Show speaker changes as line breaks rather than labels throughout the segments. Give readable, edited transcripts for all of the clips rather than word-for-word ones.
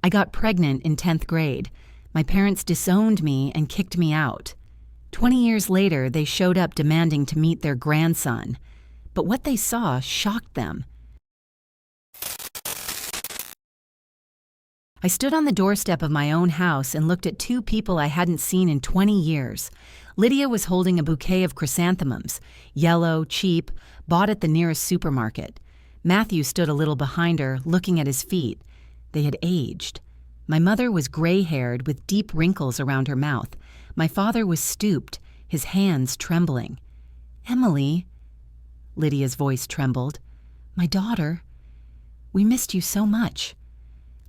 I got pregnant in 10th grade. My parents disowned me and kicked me out. 20 years later, they showed up demanding to meet their grandson. But what they saw shocked them. I stood on the doorstep of my own house and looked at two people I hadn't seen in 20 years. Lydia was holding a bouquet of chrysanthemums, yellow, cheap, bought at the nearest supermarket. Matthew stood a little behind her, looking at his feet. They had aged. My mother was gray-haired with deep wrinkles around her mouth. My father was stooped, his hands trembling. "Emily," Lydia's voice trembled. "My daughter, we missed you so much."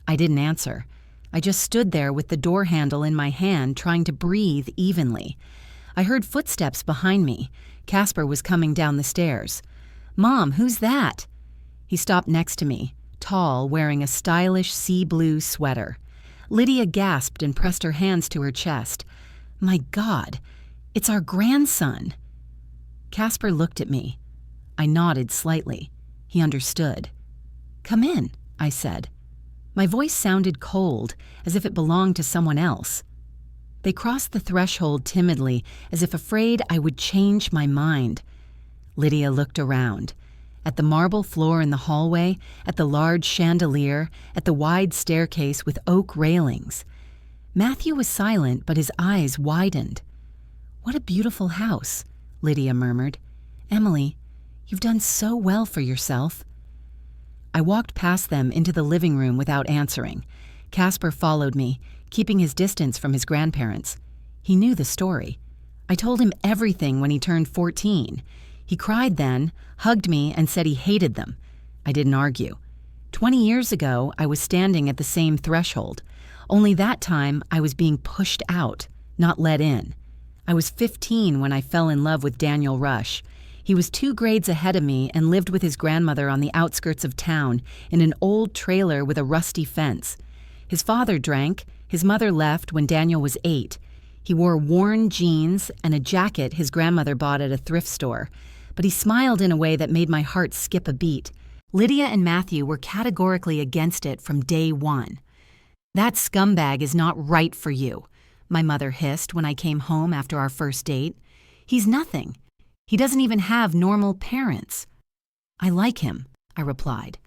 I didn't answer. I just stood there with the door handle in my hand, trying to breathe evenly. I heard footsteps behind me. Casper was coming down the stairs. "Mom, who's that?" He stopped next to me, tall, wearing a stylish sea blue sweater. Lydia gasped and pressed her hands to her chest. "My God, it's our grandson." Casper looked at me. I nodded slightly. He understood. "Come in," I said. My voice sounded cold, as if it belonged to someone else. They crossed the threshold timidly, as if afraid I would change my mind. Lydia looked around. At the marble floor in the hallway, at the large chandelier, at the wide staircase with oak railings. Matthew was silent, but his eyes widened. "What a beautiful house," Lydia murmured. "Emily, you've done so well for yourself." I walked past them into the living room without answering. Casper followed me, keeping his distance from his grandparents. He knew the story. I told him everything when he turned 14. He cried then, hugged me, and said he hated them. I didn't argue. 20 years ago, I was standing at the same threshold. Only that time, I was being pushed out, not let in. I was 15 when I fell in love with Daniel Rush. He was 2 grades ahead of me and lived with his grandmother on the outskirts of town in an old trailer with a rusty fence. His father drank. His mother left when Daniel was 8. He wore worn jeans and a jacket his grandmother bought at a thrift store. But he smiled in a way that made my heart skip a beat. Lydia and Matthew were categorically against it from day one. "That scumbag is not right for you," my mother hissed when I came home after our first date. "He's nothing. He doesn't even have normal parents." "I like him," I replied.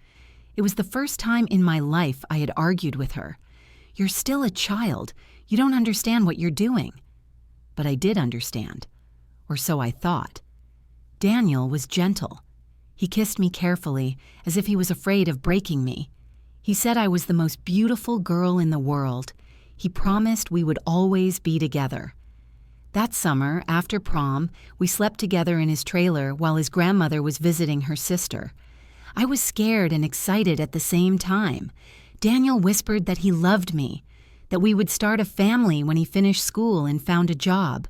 It was the first time in my life I had argued with her. "You're still a child. You don't understand what you're doing." But I did understand. Or so I thought. Daniel was gentle. He kissed me carefully, as if he was afraid of breaking me. He said I was the most beautiful girl in the world. He promised we would always be together. That summer, after prom, we slept together in his trailer while his grandmother was visiting her sister. I was scared and excited at the same time. Daniel whispered that he loved me, that we would start a family when he finished school and found a job.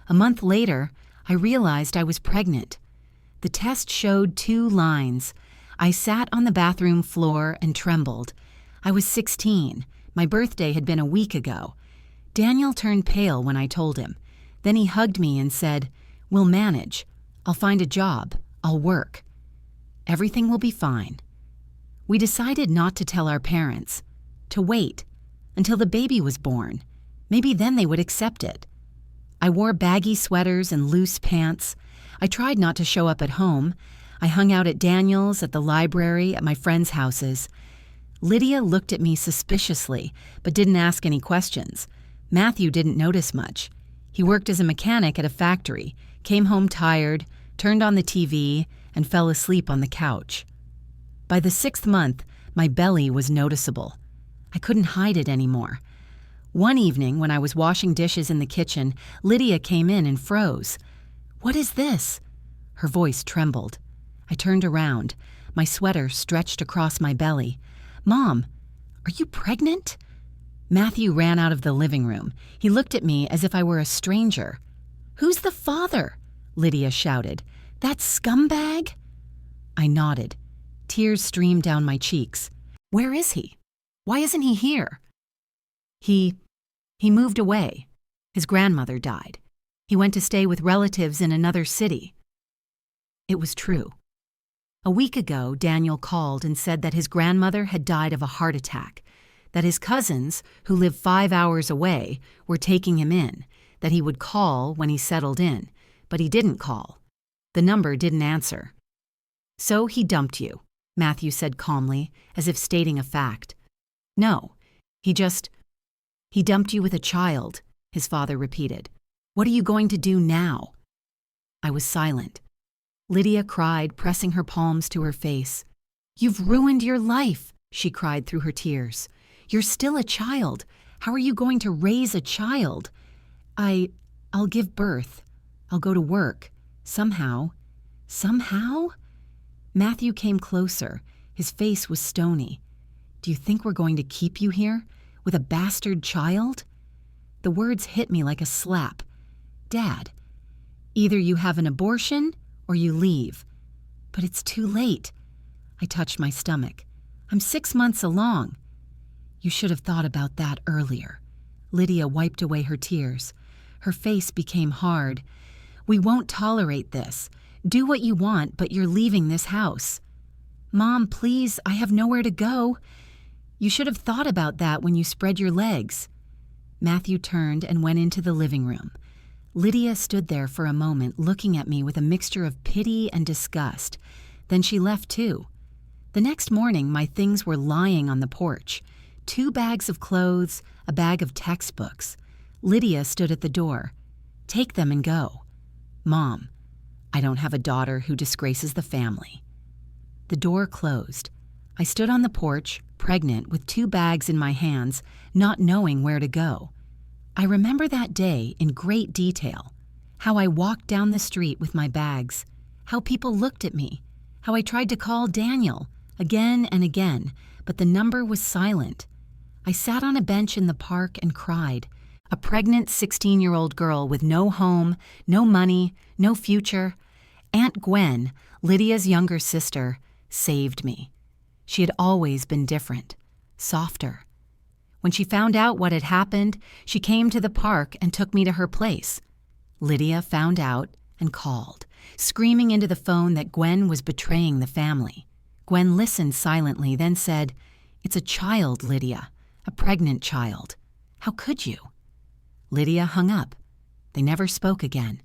A month later, I realized I was pregnant. The test showed 2 lines. I sat on the bathroom floor and trembled. I was 16. My birthday had been a week ago. Daniel turned pale when I told him. Then he hugged me and said, "We'll manage. I'll find a job. I'll work. Everything will be fine." We decided not to tell our parents, to wait until the baby was born. Maybe then they would accept it. I wore baggy sweaters and loose pants. I tried not to show up at home. I hung out at Daniel's, at the library, at my friends' houses. Lydia looked at me suspiciously, but didn't ask any questions. Matthew didn't notice much. He worked as a mechanic at a factory, came home tired, turned on the TV, and fell asleep on the couch. By the 6th month, my belly was noticeable. I couldn't hide it anymore. One evening, when I was washing dishes in the kitchen, Lydia came in and froze. "What is this?" Her voice trembled. I turned around. My sweater stretched across my belly. "Mom, are you pregnant?" Matthew ran out of the living room. He looked at me as if I were a stranger. "Who's the father?" Lydia shouted. "That scumbag?" I nodded. Tears streamed down my cheeks. "Where is he? Why isn't he here?" He moved away. His grandmother died. He went to stay with relatives in another city. It was true. A week ago, Daniel called and said that his grandmother had died of a heart attack. that his cousins, who live 5 hours away, were taking him in, that he would call when he settled in, but he didn't call. The number didn't answer. "So he dumped you," Matthew said calmly, as if stating a fact. "No, he dumped you with a child," his father repeated. "What are you going to do now?" I was silent. Lydia cried, pressing her palms to her face. "You've ruined your life," she cried through her tears. "You're still a child. How are you going to raise a child?" I'll give birth. I'll go to work. Somehow." "Somehow?" Matthew came closer. His face was stony. "Do you think we're going to keep you here? With a bastard child?" The words hit me like a slap. "Dad, either you have an abortion or you leave." "But it's too late." I touched my stomach. "I'm 6 months along." "You should have thought about that earlier." Lydia wiped away her tears. Her face became hard. "We won't tolerate this. Do what you want, but you're leaving this house." "Mom, please, I have nowhere to go." "You should have thought about that when you spread your legs." Matthew turned and went into the living room. Lydia stood there for a moment, looking at me with a mixture of pity and disgust. Then she left too. The next morning, my things were lying on the porch. 2 bags of clothes, a bag of textbooks. Lydia stood at the door. "Take them and go." "Mom, I don't have a daughter who disgraces the family." The door closed. I stood on the porch, pregnant, with 2 bags in my hands, not knowing where to go. I remember that day in great detail. How I walked down the street with my bags. How people looked at me. How I tried to call Daniel again and again, but the number was silent. I sat on a bench in the park and cried. A pregnant 16-year-old girl with no home, no money, no future. Aunt Gwen, Lydia's younger sister, saved me. She had always been different, softer. When she found out what had happened, she came to the park and took me to her place. Lydia found out and called, screaming into the phone that Gwen was betraying the family. Gwen listened silently, then said, "It's a child, Lydia, a pregnant child. How could you?" Lydia hung up. They never spoke again.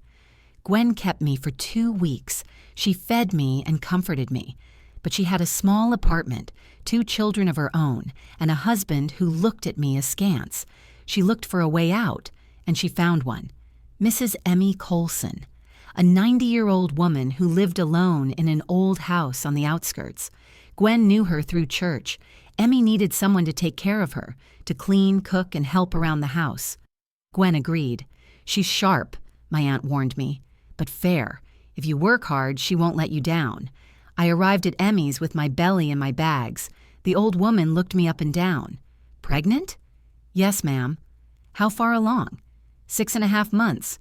Gwen kept me for 2 weeks. She fed me and comforted me. But she had a small apartment, 2 children of her own, and a husband who looked at me askance. She looked for a way out, and she found one. Mrs. Emmy Colson, a 90-year-old woman who lived alone in an old house on the outskirts. Gwen knew her through church. Emmy needed someone to take care of her, to clean, cook, and help around the house. Gwen agreed. "She's sharp," my aunt warned me, "but fair. If you work hard, she won't let you down." I arrived at Emmy's with my belly in my bags. The old woman looked me up and down. "Pregnant?" "Yes, ma'am." "How far along?" 6.5 months.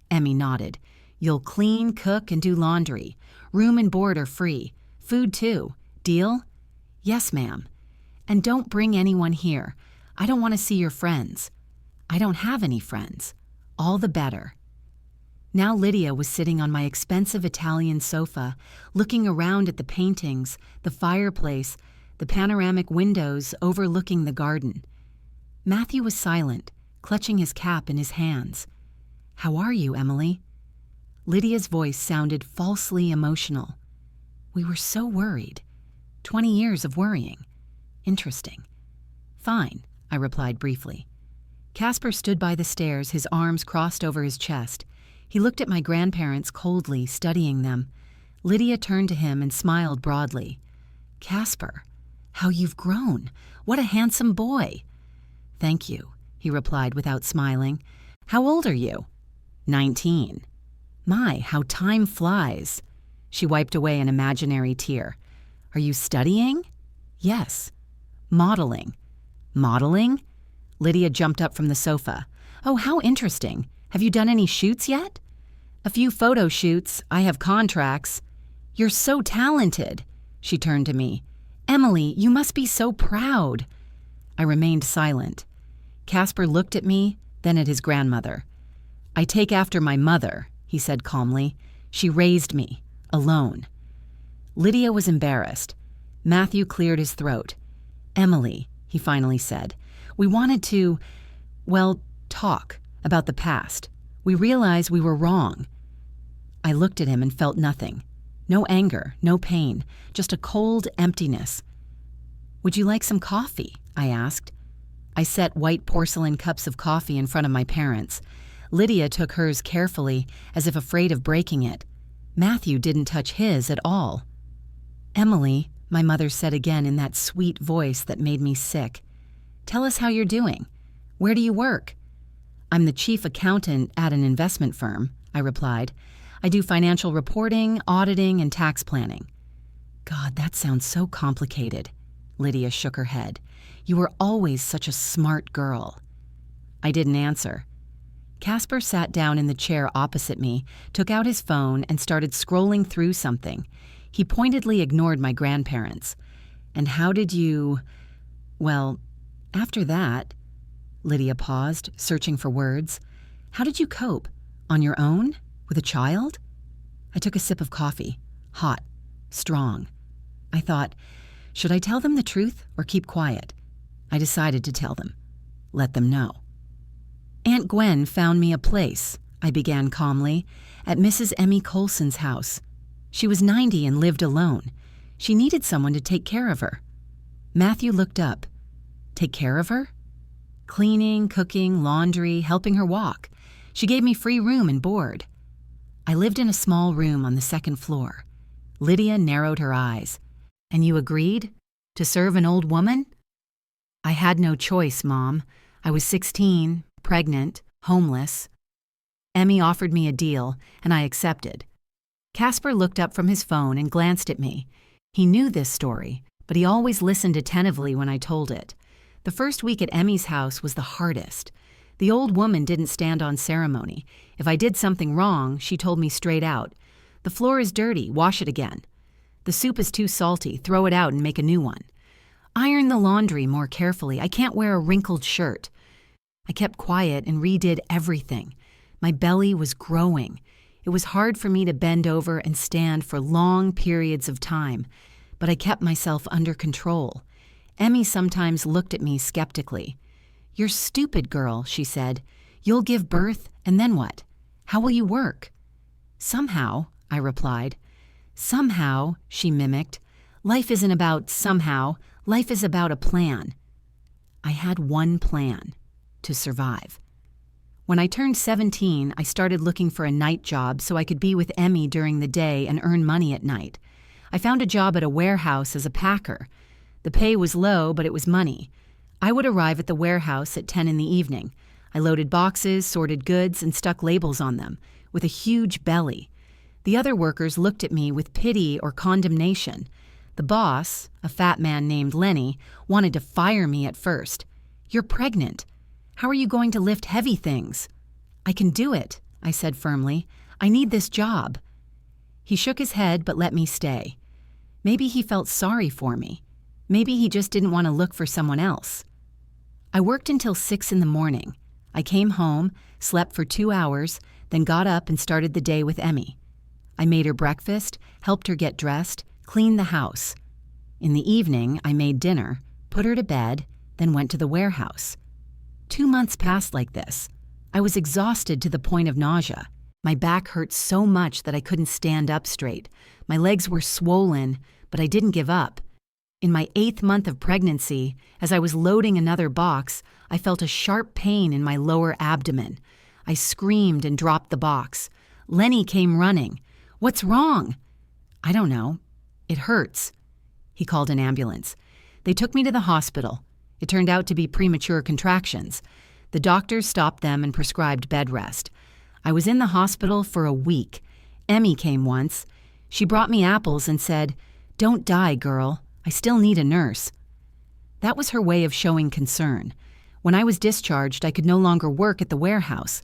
Emmy nodded. "You'll clean, cook, and do laundry. Room and board are free. Food, too. Deal?" "Yes, ma'am." "And don't bring anyone here. I don't want to see your friends." "I don't have any friends." "All the better." Now Lydia was sitting on my expensive Italian sofa, looking around at the paintings, the fireplace, the panoramic windows overlooking the garden. Matthew was silent, clutching his cap in his hands. "How are you, Emily?" Lydia's voice sounded falsely emotional. "We were so worried. 20 years of worrying. Interesting." "Fine," I replied briefly. Casper stood by the stairs, his arms crossed over his chest. He looked at my grandparents coldly, studying them. Lydia turned to him and smiled broadly. "Casper, how you've grown. What a handsome boy." "Thank you," he replied without smiling. "How old are you?" 19. "My, how time flies." She wiped away an imaginary tear. "Are you studying?" "Yes." "Modeling." "Modeling?" Lydia jumped up from the sofa. "Oh, how interesting. Have you done any shoots yet?" "A few photo shoots. I have contracts." "You're so talented." She turned to me. "Emily, you must be so proud." I remained silent. Casper looked at me, then at his grandmother. "I take after my mother," he said calmly. "She raised me, alone." Lydia was embarrassed. Matthew cleared his throat. "Emily, he finally said. "We wanted to, well, talk about the past. We realized we were wrong." I looked at him and felt nothing. No anger, no pain, just a cold emptiness. "Would you like some coffee?" I asked. I set white porcelain cups of coffee in front of my parents. Lydia took hers carefully, as if afraid of breaking it. Matthew didn't touch his at all. "Emily," my mother said again in that sweet voice that made me sick, "tell us how you're doing. Where do you work?" "I'm the chief accountant at an investment firm," I replied. "I do financial reporting, auditing, and tax planning." "God, that sounds so complicated." Lydia shook her head. "You were always such a smart girl." I didn't answer. Casper sat down in the chair opposite me, took out his phone, and started scrolling through something. He pointedly ignored my grandparents. "And how did you... well, after that..." Lydia paused, searching for words. "How did you cope? On your own? With a child?" I took a sip of coffee. Hot. Strong. I thought, should I tell them the truth or keep quiet? I decided to tell them. Let them know. "Aunt Gwen found me a place," I began calmly, "at Mrs. Emmy Colson's house. She was 90 and lived alone. She needed someone to take care of her." Matthew looked up. "Take care of her?" "Cleaning, cooking, laundry, helping her walk. She gave me free room and board." I lived in a small room on the second floor. Lydia narrowed her eyes. "And you agreed? To serve an old woman?" "I had no choice, Mom. I was 16, pregnant, homeless. Emmy offered me a deal, and I accepted." Casper looked up from his phone and glanced at me. He knew this story, but he always listened attentively when I told it. The first week at Emmy's house was the hardest. The old woman didn't stand on ceremony. If I did something wrong, she told me straight out. "The floor is dirty, wash it again. The soup is too salty, throw it out and make a new one. Iron the laundry more carefully, I can't wear a wrinkled shirt." I kept quiet and redid everything. My belly was growing. It was hard for me to bend over and stand for long periods of time, but I kept myself under control. Emmy sometimes looked at me skeptically. "You're stupid, girl," she said. "You'll give birth, and then what? How will you work?" "Somehow," I replied. "Somehow," she mimicked. "Life isn't about somehow. Life is about a plan." I had one plan: to survive. When I turned 17, I started looking for a night job so I could be with Emmy during the day and earn money at night. I found a job at a warehouse as a packer. The pay was low, but it was money. I would arrive at the warehouse at 10 in the evening. I loaded boxes, sorted goods, and stuck labels on them, with a huge belly. The other workers looked at me with pity or condemnation. The boss, a fat man named Lenny, wanted to fire me at first. "You're pregnant. How are you going to lift heavy things?" "I can do it," I said firmly. "I need this job." He shook his head but let me stay. Maybe he felt sorry for me. Maybe he just didn't want to look for someone else. I worked until 6 in the morning. I came home, slept for 2 hours, then got up and started the day with Emmy. I made her breakfast, helped her get dressed, cleaned the house. In the evening, I made dinner, put her to bed, then went to the warehouse. 2 months passed like this. I was exhausted to the point of nausea. My back hurt so much that I couldn't stand up straight. My legs were swollen, but I didn't give up. In my 8th month of pregnancy, as I was loading another box, I felt a sharp pain in my lower abdomen. I screamed and dropped the box. Lenny came running. "What's wrong?" "I don't know. It hurts." He called an ambulance. They took me to the hospital. It turned out to be premature contractions. The doctors stopped them and prescribed bed rest. I was in the hospital for a week. Emmy came once. She brought me apples and said, "Don't die, girl. I still need a nurse." That was her way of showing concern. When I was discharged, I could no longer work at the warehouse.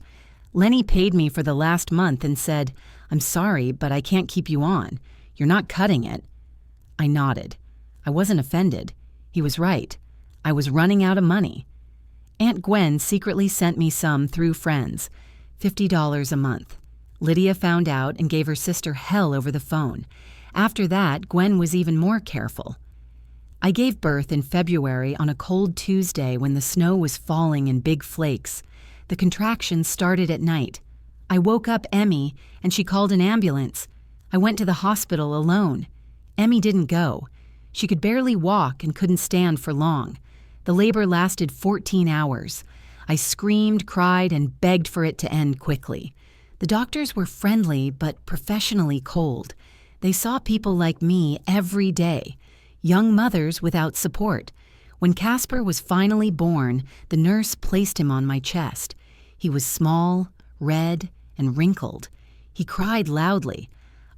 Lenny paid me for the last month and said, "I'm sorry, but I can't keep you on. You're not cutting it." I nodded. I wasn't offended. He was right. I was running out of money. Aunt Gwen secretly sent me some through friends, $50 a month. Lydia found out and gave her sister hell over the phone. After that, Gwen was even more careful. I gave birth in February on a cold Tuesday when the snow was falling in big flakes. The contractions started at night. I woke up Emmy, and she called an ambulance. I went to the hospital alone. Emmy didn't go. She could barely walk and couldn't stand for long. The labor lasted 14 hours. I screamed, cried, and begged for it to end quickly. The doctors were friendly but professionally cold. They saw people like me every day, young mothers without support. When Casper was finally born, the nurse placed him on my chest. He was small, red, and wrinkled. He cried loudly.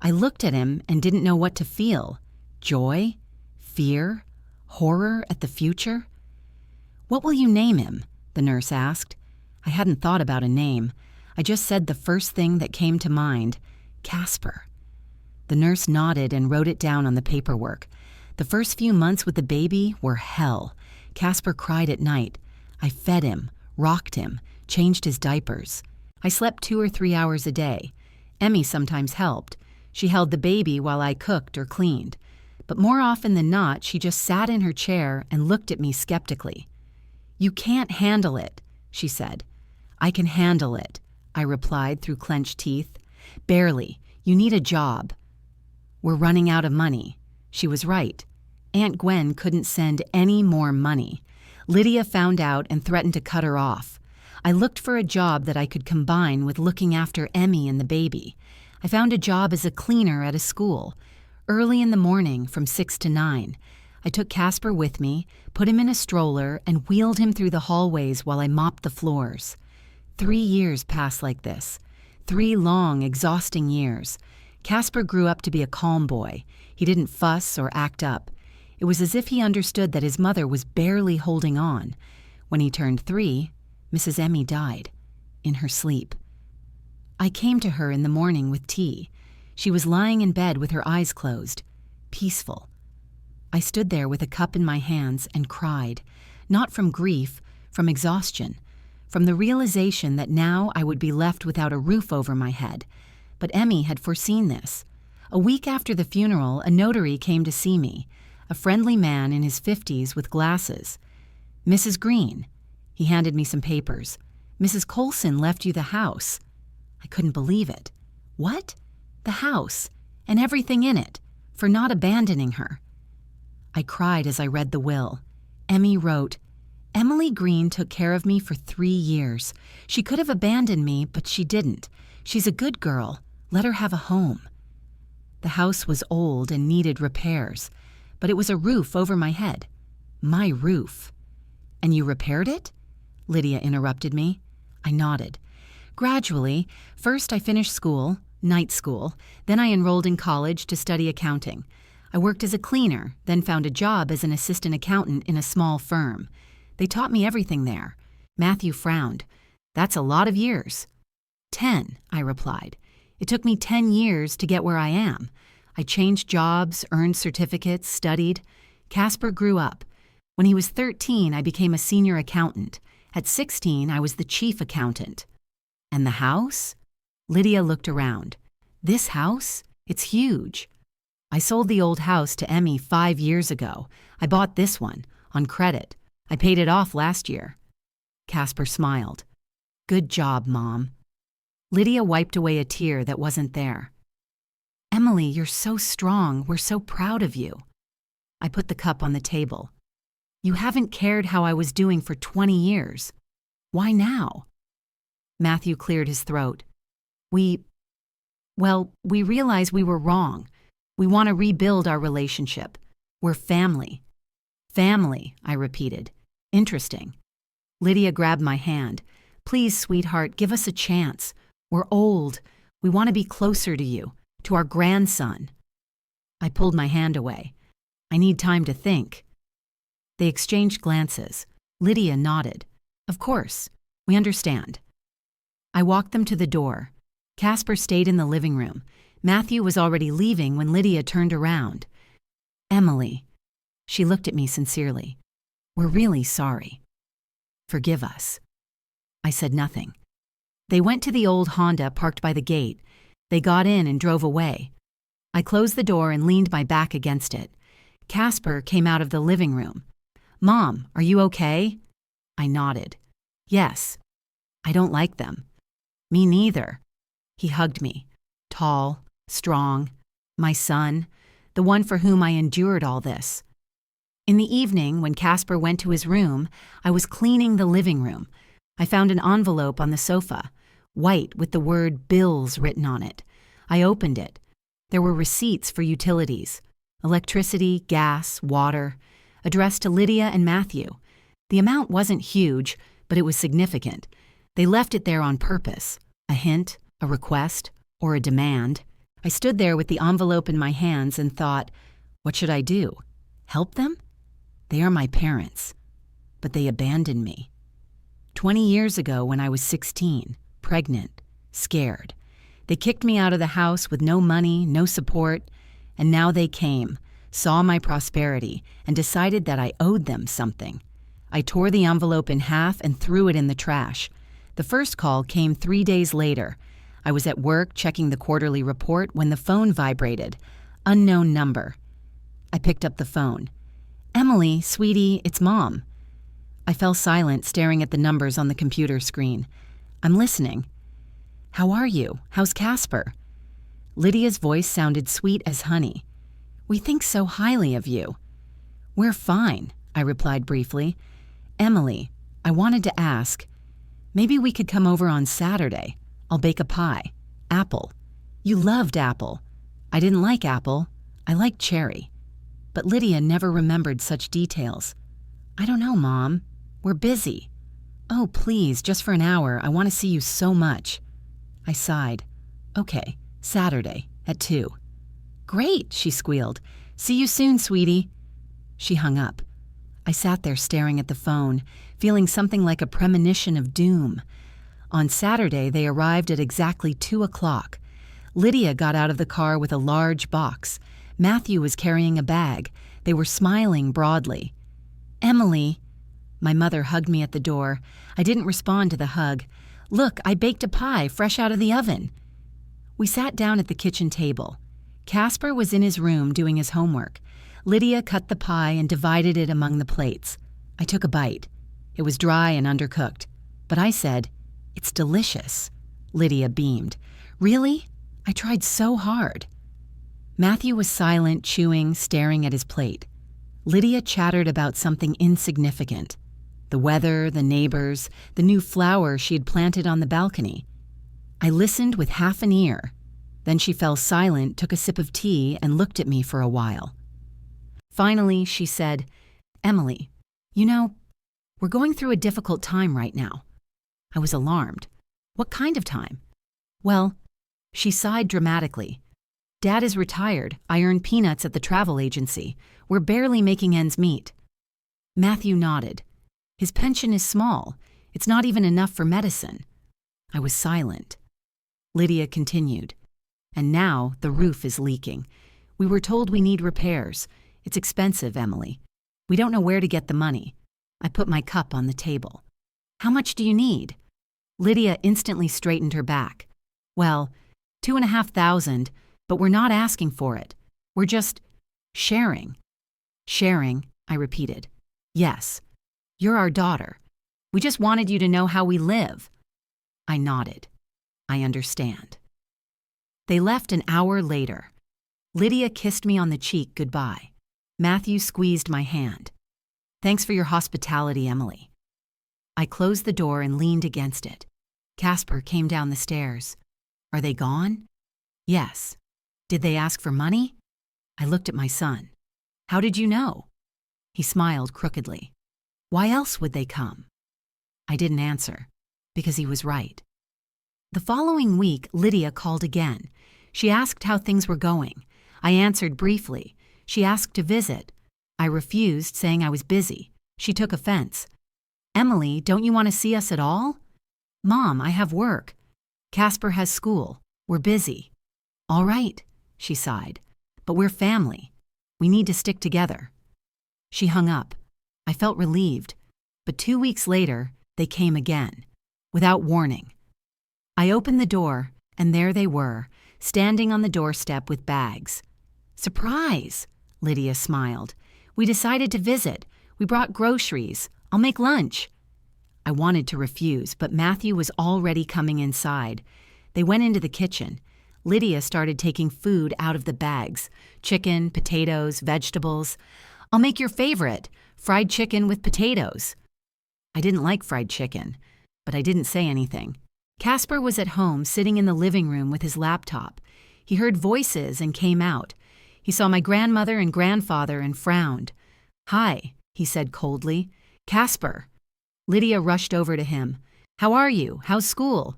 I looked at him and didn't know what to feel. Joy? Fear? Horror at the future? "What will you name him?" the nurse asked. I hadn't thought about a name. I just said the first thing that came to mind, Casper. The nurse nodded and wrote it down on the paperwork. The first few months with the baby were hell. Casper cried at night. I fed him, rocked him, changed his diapers. I slept 2 or 3 hours a day. Emmy sometimes helped. She held the baby while I cooked or cleaned. But more often than not, she just sat in her chair and looked at me skeptically. "You can't handle it," she said. "I can handle it," I replied through clenched teeth. "Barely. You need a job." "We're running out of money." She was right. Aunt Gwen couldn't send any more money. Lydia found out and threatened to cut her off. I looked for a job that I could combine with looking after Emmy and the baby. I found a job as a cleaner at a school. Early in the morning, from 6 to 9. I took Casper with me, put him in a stroller, and wheeled him through the hallways while I mopped the floors. 3 years passed like this. 3 long, exhausting years. Casper grew up to be a calm boy. He didn't fuss or act up. It was as if he understood that his mother was barely holding on. When he turned 3, Mrs. Emmy died, in her sleep. I came to her in the morning with tea. She was lying in bed with her eyes closed, peaceful. I stood there with a cup in my hands and cried, not from grief, from exhaustion, from the realization that now I would be left without a roof over my head. But Emmy had foreseen this. A week after the funeral, a notary came to see me, a friendly man in his 50s with glasses. "Mrs. Green." He handed me some papers. "Mrs. Colson left you the house." I couldn't believe it. What? The house, and everything in it, for not abandoning her. I cried as I read the will. Emmy wrote, "Emily Green took care of me for 3 years. She could have abandoned me, but she didn't. She's a good girl. Let her have a home." The house was old and needed repairs, but it was a roof over my head. My roof. "And you repaired it?" Lydia interrupted me. I nodded. Gradually, first I finished school, night school, then I enrolled in college to study accounting. I worked as a cleaner, then found a job as an assistant accountant in a small firm. They taught me everything there. Matthew frowned. "That's a lot of years." 10, I replied. "It took me 10 years to get where I am. I changed jobs, earned certificates, studied. Casper grew up. When he was 13, I became a senior accountant. At 16, I was the chief accountant." "And the house?" Lydia looked around. "This house? It's huge." "I sold the old house to Emmy 5 years ago. I bought this one, on credit. I paid it off last year." Casper smiled. "Good job, Mom." Lydia wiped away a tear that wasn't there. "Emily, you're so strong. We're so proud of you." I put the cup on the table. "You haven't cared how I was doing for 20 years. Why now?" Matthew cleared his throat. We realize we were wrong. We want to rebuild our relationship. We're family." "Family," I repeated. "Interesting." Lydia grabbed my hand. "Please, sweetheart, give us a chance. We're old. We want to be closer to you, to our grandson." I pulled my hand away. "I need time to think." They exchanged glances. Lydia nodded. "Of course. We understand." I walked them to the door. Casper stayed in the living room. Matthew was already leaving when Lydia turned around. "Emily." She looked at me sincerely. "We're really sorry. Forgive us." I said nothing. They went to the old Honda parked by the gate. They got in and drove away. I closed the door and leaned my back against it. Casper came out of the living room. "Mom, are you okay?" I nodded. "Yes." "I don't like them." "Me neither." He hugged me. Tall, strong, my son, the one for whom I endured all this. In the evening, when Casper went to his room, I was cleaning the living room. I found an envelope on the sofa, white with the word bills written on it. I opened it. There were receipts for utilities, electricity, gas, water, addressed to Lydia and Matthew. The amount wasn't huge, but it was significant. They left it there on purpose, a hint, a request, or a demand. I stood there with the envelope in my hands and thought, what should I do? Help them? They are my parents. But they abandoned me. 20 years ago when I was 16, pregnant, scared. They kicked me out of the house with no money, no support, and now they came, saw my prosperity, and decided that I owed them something. I tore the envelope in half and threw it in the trash. The first call came 3 days later. I was at work checking the quarterly report when the phone vibrated. Unknown number. I picked up the phone. "Emily, sweetie, it's Mom." I fell silent, staring at the numbers on the computer screen. "I'm listening." "How are you? How's Casper?" Lydia's voice sounded sweet as honey. "We think so highly of you." "We're fine," I replied briefly. "Emily, I wanted to ask, maybe we could come over on Saturday. I'll bake a pie. Apple. You loved apple." "I didn't like apple. I liked cherry." But Lydia never remembered such details. "I don't know, Mom. We're busy." "Oh, please, just for an hour. I want to see you so much." I sighed. "Okay, Saturday at 2. "Great," she squealed. "See you soon, sweetie." She hung up. I sat there staring at the phone, feeling something like a premonition of doom. On Saturday, they arrived at exactly 2 o'clock. Lydia got out of the car with a large box. Matthew was carrying a bag. They were smiling broadly. "Emily." My mother hugged me at the door. I didn't respond to the hug. "Look, I baked a pie fresh out of the oven." We sat down at the kitchen table. Casper was in his room doing his homework. Lydia cut the pie and divided it among the plates. I took a bite. It was dry and undercooked. But I said, "It's delicious." Lydia beamed. "Really? I tried so hard." Matthew was silent, chewing, staring at his plate. Lydia chattered about something insignificant. The weather, the neighbors, the new flower she had planted on the balcony. I listened with half an ear. Then she fell silent, took a sip of tea, and looked at me for a while. Finally, she said, "Emily, you know, we're going through a difficult time right now." I was alarmed. "What kind of time?" "Well," she sighed dramatically. "Dad is retired. I earn peanuts at the travel agency. We're barely making ends meet." Matthew nodded. "His pension is small. It's not even enough for medicine." I was silent. Lydia continued. "And now the roof is leaking. We were told we need repairs. It's expensive, Emily. We don't know where to get the money." I put my cup on the table. "How much do you need?" Lydia instantly straightened her back. "Well, 2,500, but we're not asking for it. We're just sharing." "Sharing," I repeated. "Yes. You're our daughter. We just wanted you to know how we live." I nodded. "I understand." They left an hour later. Lydia kissed me on the cheek goodbye. Matthew squeezed my hand. "Thanks for your hospitality, Emily." I closed the door and leaned against it. Casper came down the stairs. "Are they gone?" "Yes." "Did they ask for money?" I looked at my son. "How did you know?" He smiled crookedly. "Why else would they come?" I didn't answer, because he was right. The following week, Lydia called again. She asked how things were going. I answered briefly. She asked to visit. I refused, saying I was busy. She took offense. "Emily, don't you want to see us at all?" "Mom, I have work." "Casper has school. We're busy." "All right," she sighed. "But we're family. We need to stick together." She hung up. I felt relieved. But 2 weeks later, they came again, without warning. I opened the door, and there they were, standing on the doorstep with bags. "Surprise!" Lydia smiled. "We decided to visit. We brought groceries. I'll make lunch." I wanted to refuse, but Matthew was already coming inside. They went into the kitchen. Lydia started taking food out of the bags: chicken, potatoes, vegetables. "I'll make your favorite, fried chicken with potatoes." I didn't like fried chicken, but I didn't say anything. Casper was at home, sitting in the living room with his laptop. He heard voices and came out. He saw my grandmother and grandfather and frowned. "Hi," he said coldly. "Casper." Lydia rushed over to him. "How are you? How's school?"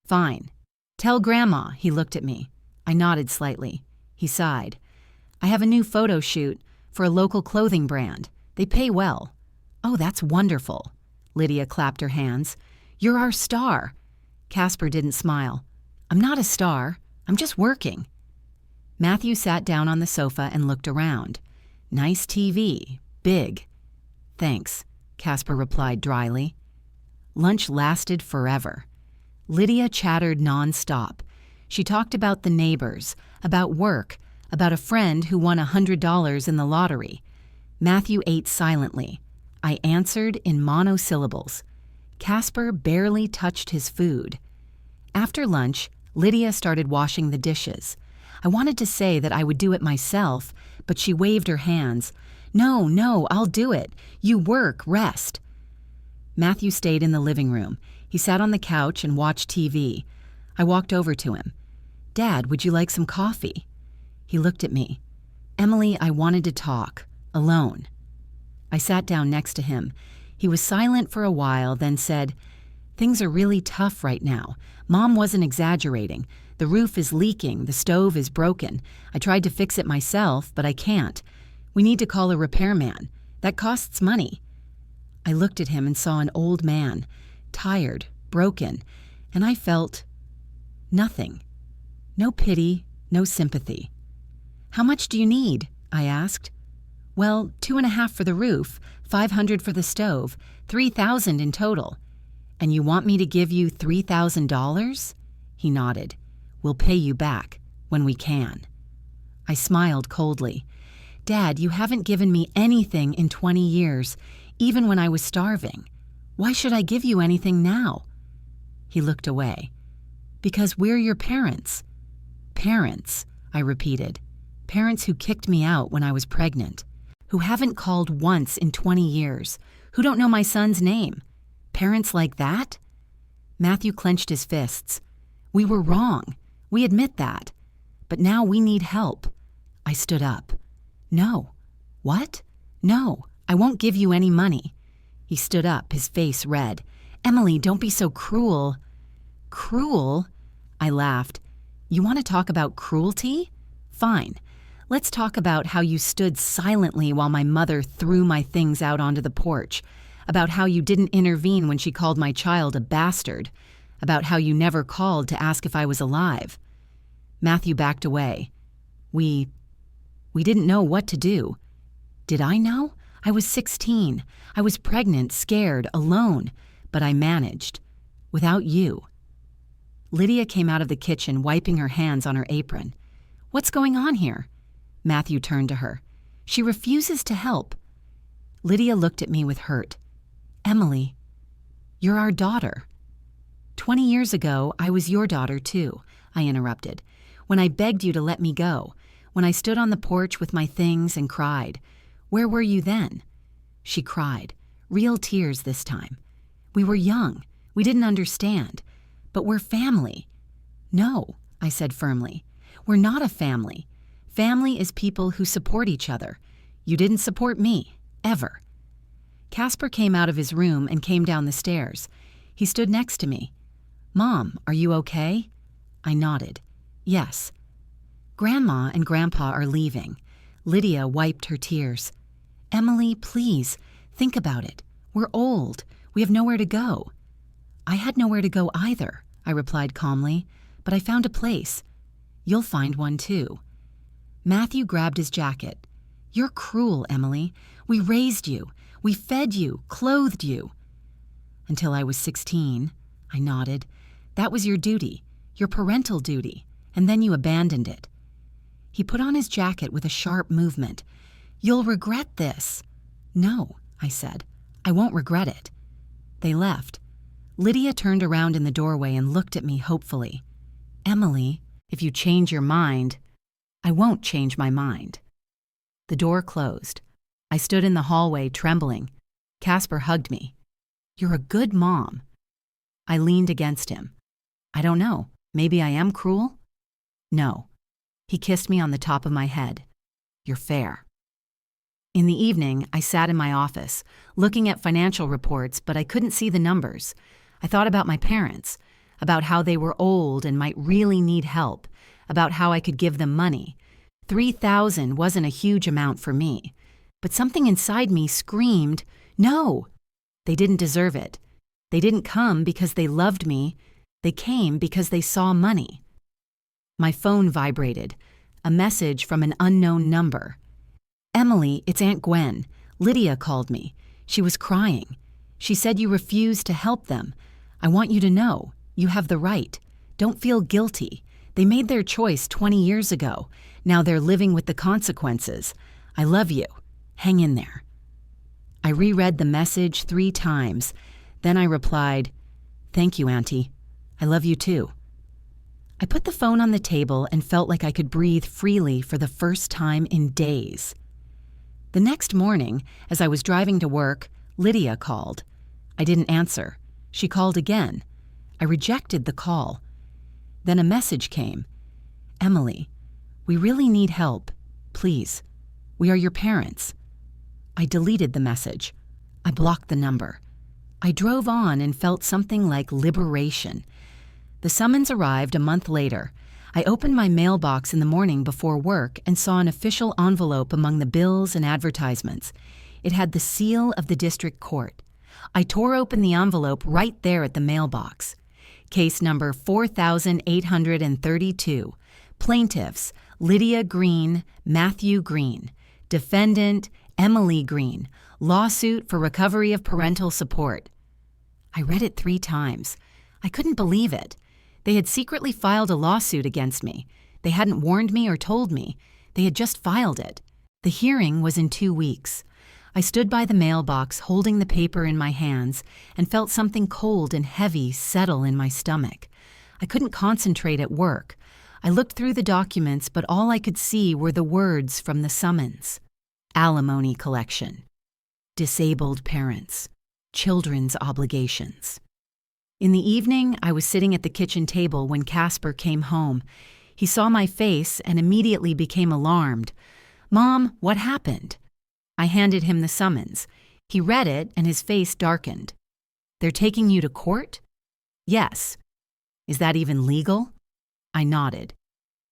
"Fine." "Tell Grandma," he looked at me. I nodded slightly. He sighed. "I have a new photo shoot for a local clothing brand. They pay well." "Oh, that's wonderful." Lydia clapped her hands. "You're our star." Casper didn't smile. "I'm not a star. I'm just working." Matthew sat down on the sofa and looked around. "Nice TV. Big." "Thanks," Casper replied dryly. Lunch lasted forever. Lydia chattered nonstop. She talked about the neighbors, about work, about a friend who won $100 in the lottery. Matthew ate silently. I answered in monosyllables. Casper barely touched his food. After lunch, Lydia started washing the dishes. I wanted to say that I would do it myself, but she waved her hands. No, I'll do it. You work, rest." Matthew stayed in the living room. He sat on the couch and watched TV. I walked over to him. "Dad, would you like some coffee?" He looked at me. "Emily, I wanted to talk. Alone." I sat down next to him. He was silent for a while, then said, "Things are really tough right now. Mom wasn't exaggerating. The roof is leaking, the stove is broken. I tried to fix it myself, but I can't. We need to call a repairman. That costs money." I looked at him and saw an old man, tired, broken, and I felt nothing. No pity, no sympathy. "How much do you need?" I asked. "Well, 2.5 for the roof, 500 for the stove, 3,000 in total." "And you want me to give you $3,000? He nodded. "We'll pay you back when we can." I smiled coldly. "Dad, you haven't given me anything in 20 years, even when I was starving. Why should I give you anything now?" He looked away. "Because we're your parents." "Parents," I repeated. "Parents who kicked me out when I was pregnant, who haven't called once in 20 years, who don't know my son's name. Parents like that?" Matthew clenched his fists. "We were wrong. We admit that. But now we need help." I stood up. "No." "What?" "No, I won't give you any money." He stood up, his face red. "Emily, don't be so cruel." "Cruel?" I laughed. "You want to talk about cruelty? Fine. Let's talk about how you stood silently while my mother threw my things out onto the porch, about how you didn't intervene when she called my child a bastard, about how you never called to ask if I was alive." Matthew backed away. We didn't know what to do." "Did I know? I was 16. I was pregnant, scared, alone, but I managed. Without you." Lydia came out of the kitchen, wiping her hands on her apron. "What's going on here?" Matthew turned to her. "She refuses to help." Lydia looked at me with hurt. "Emily, you're our daughter." 20 years ago, I was your daughter too," I interrupted. "When I begged you to let me go, when I stood on the porch with my things and cried. Where were you then?" She cried, real tears this time. "We were young. We didn't understand. But we're family." "No," I said firmly. "We're not a family. Family is people who support each other. You didn't support me, ever." Casper came out of his room and came down the stairs. He stood next to me. "Mom, are you okay?" I nodded. "Yes." "Grandma and Grandpa are leaving." Lydia wiped her tears. "Emily, please, think about it. We're old. We have nowhere to go." "I had nowhere to go either," I replied calmly, "but I found a place. You'll find one too." Matthew grabbed his jacket. "You're cruel, Emily. We raised you. We fed you, clothed you." "Until I was 16, I nodded. "That was your duty, your parental duty, and then you abandoned it." He put on his jacket with a sharp movement. "You'll regret this." "No," I said. "I won't regret it." They left. Lydia turned around in the doorway and looked at me hopefully. "Emily, if you change your mind—" "I won't change my mind." The door closed. I stood in the hallway trembling. Casper hugged me. "You're a good mom." I leaned against him. "I don't know. Maybe I am cruel?" "No." He kissed me on the top of my head. "You're fair." In the evening, I sat in my office, looking at financial reports, but I couldn't see the numbers. I thought about my parents, about how they were old and might really need help, about how I could give them money. 3,000 wasn't a huge amount for me, but something inside me screamed, "No!" They didn't deserve it. They didn't come because they loved me. They came because they saw money. My phone vibrated, a message from an unknown number. "Emily, it's Aunt Gwen. Lydia called me. She was crying. She said you refused to help them. I want you to know, you have the right. Don't feel guilty. They made their choice 20 years ago. Now they're living with the consequences. I love you. Hang in there." I reread the message 3 times. Then I replied, "Thank you, Auntie. I love you too." I put the phone on the table and felt like I could breathe freely for the first time in days. The next morning, as I was driving to work, Lydia called. I didn't answer. She called again. I rejected the call. Then a message came. "Emily, we really need help. Please. We are your parents." I deleted the message. I blocked the number. I drove on and felt something like liberation. The summons arrived a month later. I opened my mailbox in the morning before work and saw an official envelope among the bills and advertisements. It had the seal of the district court. I tore open the envelope right there at the mailbox. Case number 4832. Plaintiffs Lydia Green, Matthew Green. Defendant Emily Green. Lawsuit for recovery of parental support. I read it 3 times. I couldn't believe it. They had secretly filed a lawsuit against me. They hadn't warned me or told me. They had just filed it. The hearing was in 2 weeks. I stood by the mailbox holding the paper in my hands and felt something cold and heavy settle in my stomach. I couldn't concentrate at work. I looked through the documents, but all I could see were the words from the summons. Alimony collection. Disabled parents. Children's obligations. In the evening, I was sitting at the kitchen table when Casper came home. He saw my face and immediately became alarmed. "Mom, what happened?" I handed him the summons. He read it and his face darkened. "They're taking you to court?" "Yes." "Is that even legal?" I nodded.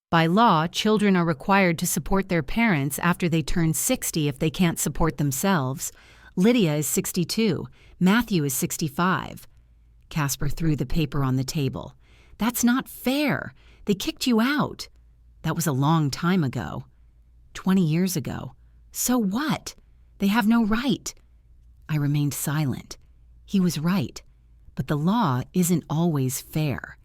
By law, children are required to support their parents after they turn 60 if they can't support themselves. Lydia is 62. Matthew is 65. Casper threw the paper on the table. "That's not fair. They kicked you out." "That was a long time ago." 20 years ago. "So what? They have no right." I remained silent. He was right. But the law isn't always fair.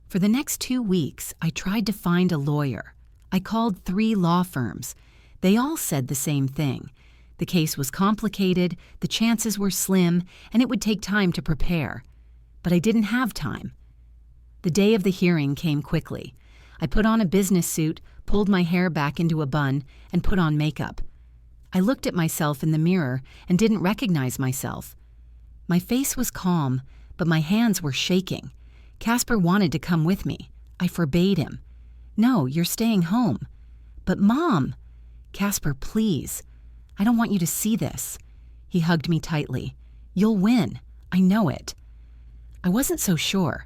For the next 2 weeks, I tried to find a lawyer. I called 3 law firms. They all said the same thing. The case was complicated, the chances were slim, and it would take time to prepare. But I didn't have time. The day of the hearing came quickly. I put on a business suit, pulled my hair back into a bun, and put on makeup. I looked at myself in the mirror and didn't recognize myself. My face was calm, but my hands were shaking. Casper wanted to come with me. I forbade him. "No, you're staying home." "But Mom!" "Casper, please. I don't want you to see this." He hugged me tightly. "You'll win. I know it." I wasn't so sure.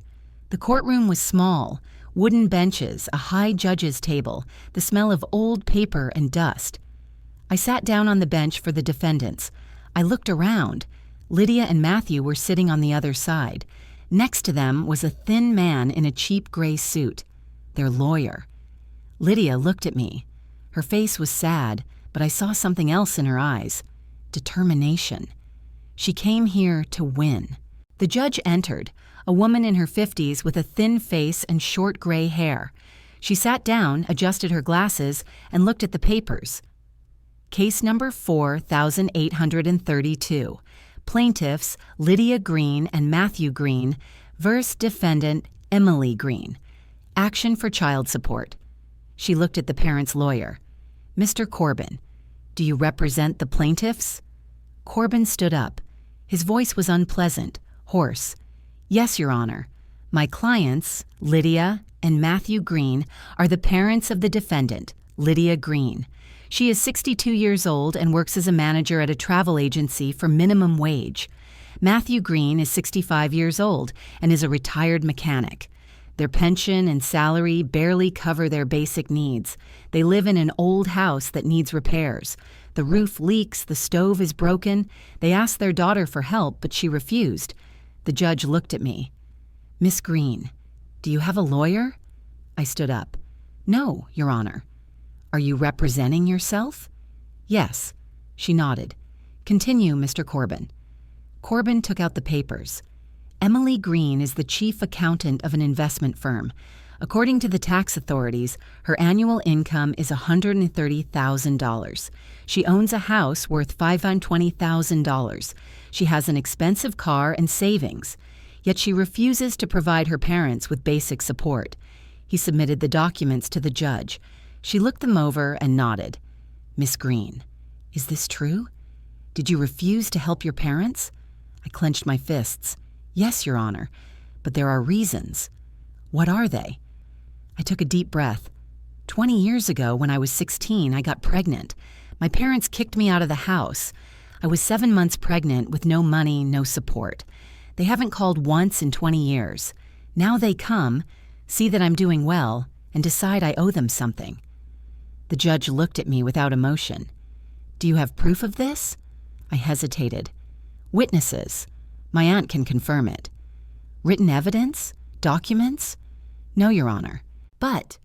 The courtroom was small, wooden benches, a high judge's table, the smell of old paper and dust. I sat down on the bench for the defendants. I looked around. Lydia and Matthew were sitting on the other side. Next to them was a thin man in a cheap gray suit, their lawyer. Lydia looked at me. Her face was sad, but I saw something else in her eyes. Determination. She came here to win. The judge entered, a woman in her 50s with a thin face and short gray hair. She sat down, adjusted her glasses, and looked at the papers. Case number 4832. Plaintiffs Lydia Green and Matthew Green versus defendant Emily Green. Action for child support. She looked at the parents' lawyer. Mr. Corbin, do you represent the plaintiffs? Corbin stood up. His voice was unpleasant, hoarse. Yes, Your Honor. My clients, Lydia and Matthew Green, are the parents of the defendant, Lydia Green. She is 62 years old and works as a manager at a travel agency for minimum wage. Matthew Green is 65 years old and is a retired mechanic. Their pension and salary barely cover their basic needs. They live in an old house that needs repairs. The roof leaks, the stove is broken. They asked their daughter for help, but she refused. The judge looked at me. Miss Green, do you have a lawyer? I stood up. No, Your Honor. Are you representing yourself? Yes. She nodded. Continue, Mr. Corbin. Corbin took out the papers. Emily Green is the chief accountant of an investment firm. According to the tax authorities, her annual income is $130,000. She owns a house worth $520,000. She has an expensive car and savings. Yet she refuses to provide her parents with basic support. He submitted the documents to the judge. She looked them over and nodded. Miss Green, is this true? Did you refuse to help your parents? I clenched my fists. Yes, Your Honor, but there are reasons. What are they? I took a deep breath. 20 years ago, when I was 16, I got pregnant. My parents kicked me out of the house. I was 7 months pregnant with no money, no support. They haven't called once in 20 years. Now they come, see that I'm doing well, and decide I owe them something. The judge looked at me without emotion. Do you have proof of this? I hesitated. Witnesses. My aunt can confirm it. Written evidence? Documents? No, Your Honor. But,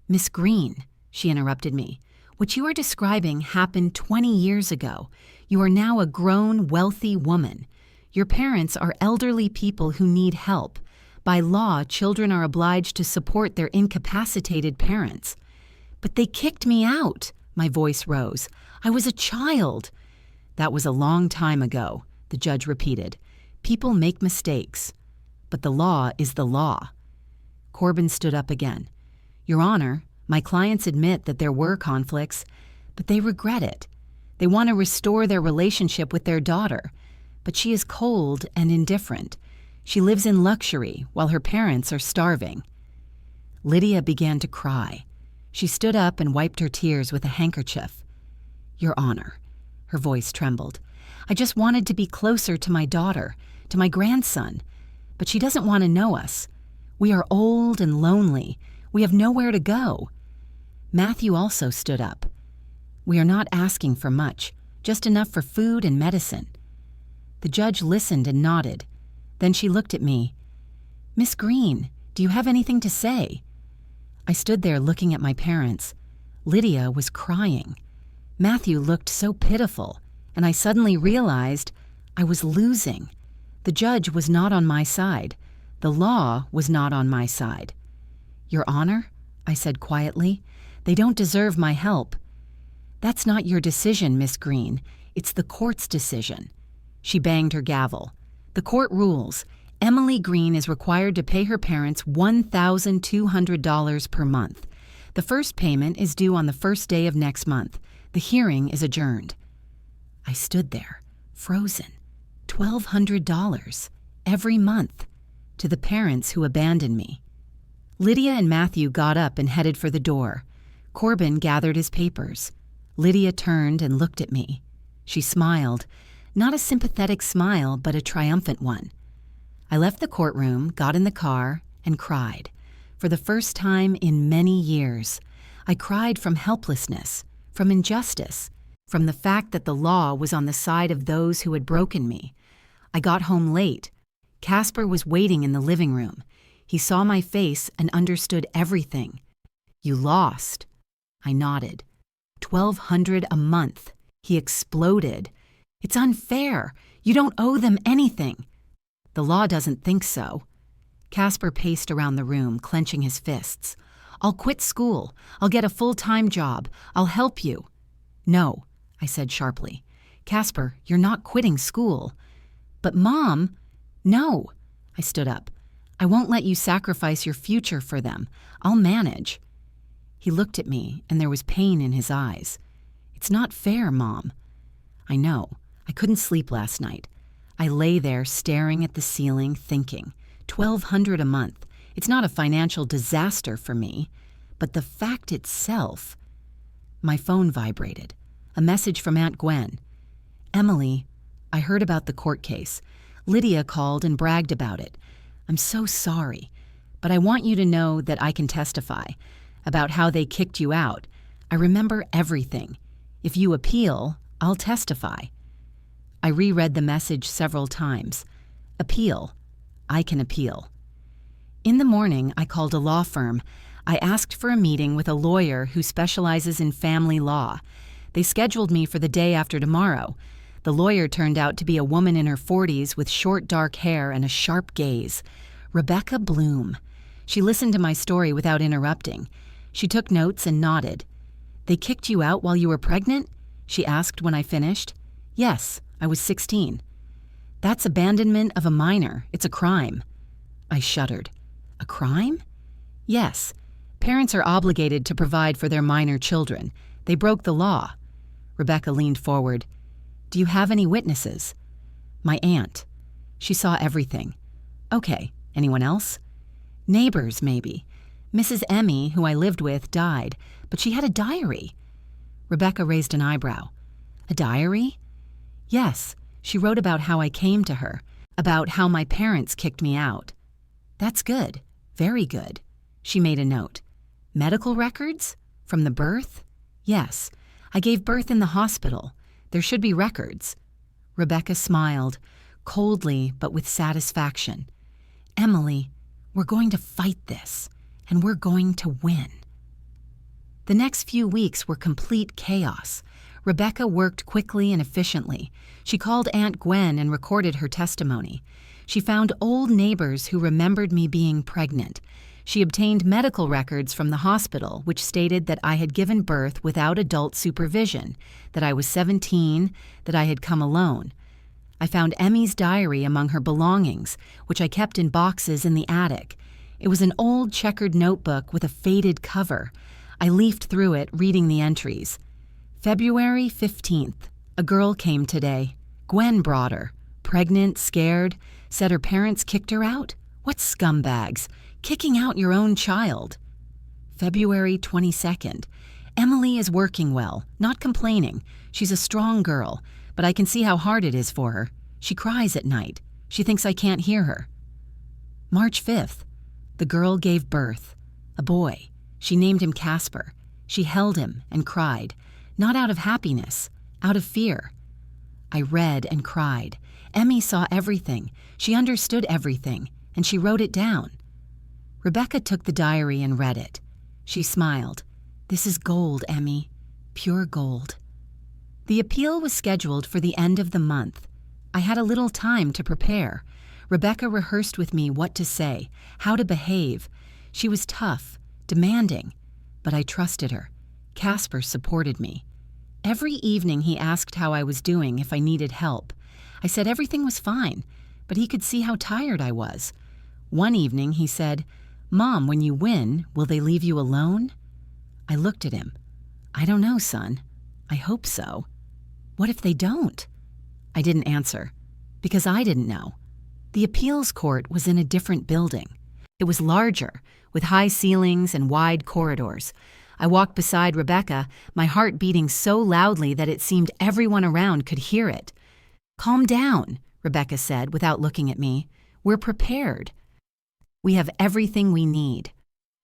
Miss Green, she interrupted me, what you are describing happened 20 years ago. You are now a grown, wealthy woman. Your parents are elderly people who need help. By law, children are obliged to support their incapacitated parents. But they kicked me out, my voice rose. I was a child. That was a long time ago, the judge repeated. People make mistakes, but the law is the law. Corbin stood up again. Your Honor, my clients admit that there were conflicts, but they regret it. They want to restore their relationship with their daughter, but she is cold and indifferent. She lives in luxury while her parents are starving. Lydia began to cry. She stood up and wiped her tears with a handkerchief. Your Honor, her voice trembled. I just wanted to be closer to my daughter, to my grandson, but she doesn't want to know us. We are old and lonely. We have nowhere to go. Matthew also stood up. We are not asking for much, just enough for food and medicine. The judge listened and nodded. Then she looked at me. Miss Green, do you have anything to say? I stood there looking at my parents. Lydia was crying. Matthew looked so pitiful, and I suddenly realized I was losing. The judge was not on my side. The law was not on my side. Your Honor, I said quietly, they don't deserve my help. That's not your decision, Miss Green. It's the court's decision. She banged her gavel. The court rules. Emily Green is required to pay her parents $1,200 per month. The first payment is due on the first day of next month. The hearing is adjourned. I stood there, frozen. $1,200 every month to the parents who abandoned me. Lydia and Matthew got up and headed for the door. Corbin gathered his papers. Lydia turned and looked at me. She smiled, not a sympathetic smile, but a triumphant one. I left the courtroom, got in the car, and cried. For the first time in many years, I cried from helplessness, from injustice, from the fact that the law was on the side of those who had broken me. I got home late. Casper was waiting in the living room. He saw my face and understood everything. You lost. I nodded. $1,200 a month. He exploded. It's unfair. You don't owe them anything. The law doesn't think so. Casper paced around the room, clenching his fists. I'll quit school. I'll get a full-time job. I'll help you. No, I said sharply. "Casper, you're not quitting school." "But Mom—" "No." I stood up. "I won't let you sacrifice your future for them. I'll manage." He looked at me, and there was pain in his eyes. "It's not fair, Mom." "I know. I couldn't sleep last night. I lay there staring at the ceiling, thinking, $1,200 a month. It's not a financial disaster for me. But the fact itself—" My phone vibrated. A message from Aunt Gwen. "Emily, I heard about the court case. Lydia called and bragged about it. I'm so sorry, but I want you to know that I can testify about how they kicked you out. I remember everything. If you appeal, I'll testify." I reread the message several times. Appeal. I can appeal. In the morning, I called a law firm. I asked for a meeting with a lawyer who specializes in family law. They scheduled me for the day after tomorrow. The lawyer turned out to be a woman in her 40s with short dark hair and a sharp gaze. Rebecca Bloom. She listened to my story without interrupting. She took notes and nodded. "They kicked you out while you were pregnant?" she asked when I finished. "Yes, I was 16. "That's abandonment of a minor. It's a crime." I shuddered. "A crime?" "Yes. Parents are obligated to provide for their minor children. They broke the law." Rebecca leaned forward. "Do you have any witnesses?" "My aunt. She saw everything." "Okay. Anyone else?" "Neighbors, maybe. Mrs. Emmy, who I lived with, died, but she had a diary." Rebecca raised an eyebrow. "A diary?" "Yes. She wrote about how I came to her, about how my parents kicked me out." "That's good. Very good." She made a note. "Medical records? From the birth?" "Yes. I gave birth in the hospital. There should be records." Rebecca smiled, coldly but with satisfaction. "Emily, we're going to fight this, and we're going to win." The next few weeks were complete chaos. Rebecca worked quickly and efficiently. She called Aunt Gwen and recorded her testimony. She found old neighbors who remembered me being pregnant. She obtained medical records from the hospital, which stated that I had given birth without adult supervision, that I was 17, that I had come alone. I found Emmy's diary among her belongings, which I kept in boxes in the attic. It was an old checkered notebook with a faded cover. I leafed through it, reading the entries. February 15th. A girl came today. Gwen brought her. Pregnant, scared, said her parents kicked her out? What scumbags! Kicking out your own child. February 22nd. Emily is working well, not complaining. She's a strong girl, but I can see how hard it is for her. She cries at night. She thinks I can't hear her. March 5th. The girl gave birth. A boy. She named him Casper. She held him and cried, not out of happiness, out of fear. I read and cried. Emmy saw everything. She understood everything, and she wrote it down. Rebecca took the diary and read it. She smiled. "This is gold, Emmy. Pure gold." The appeal was scheduled for the end of the month. I had a little time to prepare. Rebecca rehearsed with me what to say, how to behave. She was tough, demanding, but I trusted her. Casper supported me. Every evening he asked how I was doing, if I needed help. I said everything was fine, but he could see how tired I was. One evening he said, "Mom, when you win, will they leave you alone?" I looked at him. "I don't know, son. I hope so." "What if they don't?" I didn't answer, because I didn't know. The appeals court was in a different building. It was larger, with high ceilings and wide corridors. I walked beside Rebecca, my heart beating so loudly that it seemed everyone around could hear it. "Calm down," Rebecca said without looking at me. "We're prepared. We have everything we need."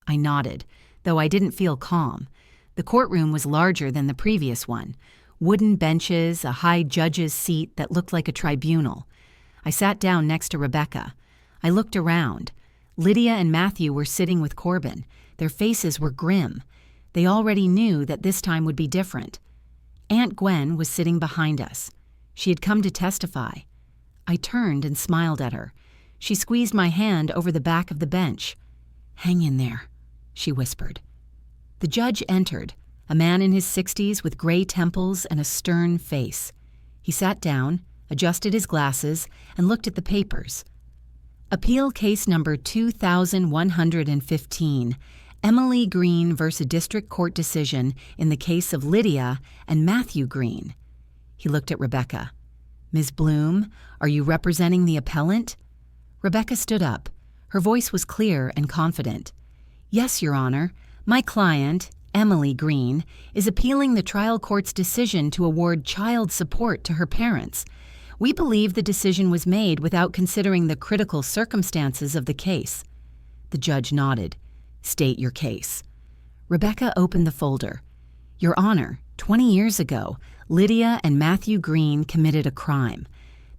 I nodded, though I didn't feel calm. The courtroom was larger than the previous one. Wooden benches, a high judge's seat that looked like a tribunal. I sat down next to Rebecca. I looked around. Lydia and Matthew were sitting with Corbin. Their faces were grim. They already knew that this time would be different. Aunt Gwen was sitting behind us. She had come to testify. I turned and smiled at her. She squeezed my hand over the back of the bench. "Hang in there," she whispered. The judge entered, a man in his 60s with gray temples and a stern face. He sat down, adjusted his glasses, and looked at the papers. Appeal case number 2115, Emily Green versus District Court decision in the case of Lydia and Matthew Green. He looked at Rebecca. Ms. Bloom, are you representing the appellant? Rebecca stood up. Her voice was clear and confident. Yes, Your Honor. My client, Emily Green, is appealing the trial court's decision to award child support to her parents. We believe the decision was made without considering the critical circumstances of the case. The judge nodded. State your case. Rebecca opened the folder. Your Honor, 20 years ago, Lydia and Matthew Green committed a crime.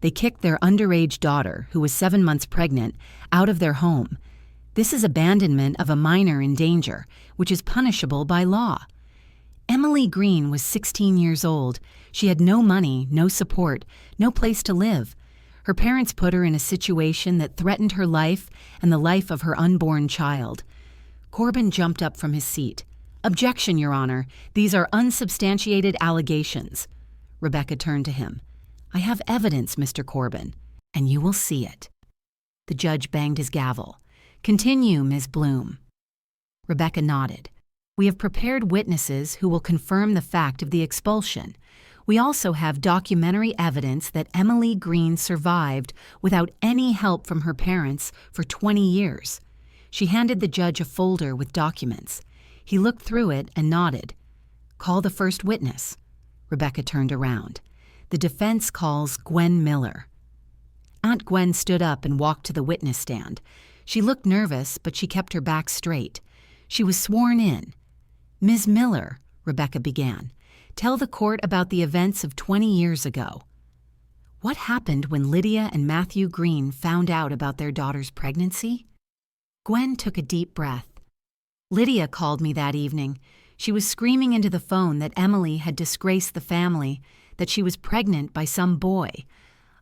They kicked their underage daughter, who was 7 months pregnant, out of their home. This is abandonment of a minor in danger, which is punishable by law. Emily Green was 16 years old. She had no money, no support, no place to live. Her parents put her in a situation that threatened her life and the life of her unborn child. Corbin jumped up from his seat. Objection, Your Honor. These are unsubstantiated allegations. Rebecca turned to him. I have evidence, Mr. Corbin, and you will see it. The judge banged his gavel. Continue, Ms. Bloom. Rebecca nodded. We have prepared witnesses who will confirm the fact of the expulsion. We also have documentary evidence that Emily Green survived without any help from her parents for 20 years. She handed the judge a folder with documents. He looked through it and nodded. Call the first witness. Rebecca turned around. The defense calls Gwen Miller. Aunt Gwen stood up and walked to the witness stand. She looked nervous, but she kept her back straight. She was sworn in. Ms. Miller, Rebecca began, tell the court about the events of 20 years ago. What happened when Lydia and Matthew Green found out about their daughter's pregnancy? Gwen took a deep breath. Lydia called me that evening. She was screaming into the phone that Emily had disgraced the family, that she was pregnant by some boy.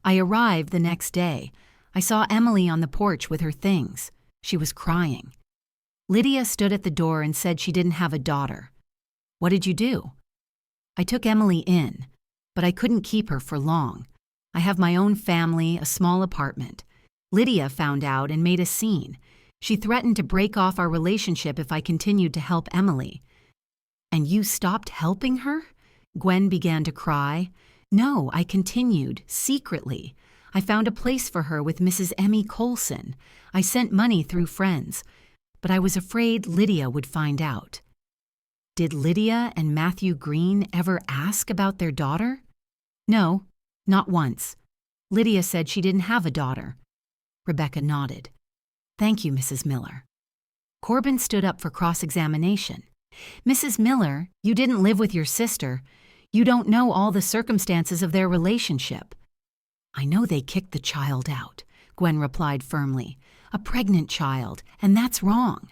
I arrived the next day. I saw Emily on the porch with her things. She was crying. Lydia stood at the door and said she didn't have a daughter. What did you do? I took Emily in, but I couldn't keep her for long. I have my own family, a small apartment. Lydia found out and made a scene. She threatened to break off our relationship if I continued to help Emily. And you stopped helping her? Gwen began to cry. No, I continued, secretly. I found a place for her with Mrs. Emmy Colson. I sent money through friends, but I was afraid Lydia would find out. Did Lydia and Matthew Green ever ask about their daughter? No, not once. Lydia said she didn't have a daughter. Rebecca nodded. Thank you, Mrs. Miller. Corbin stood up for cross-examination. Mrs. Miller, you didn't live with your sister. You don't know all the circumstances of their relationship. I know they kicked the child out, Gwen replied firmly. A pregnant child, and that's wrong.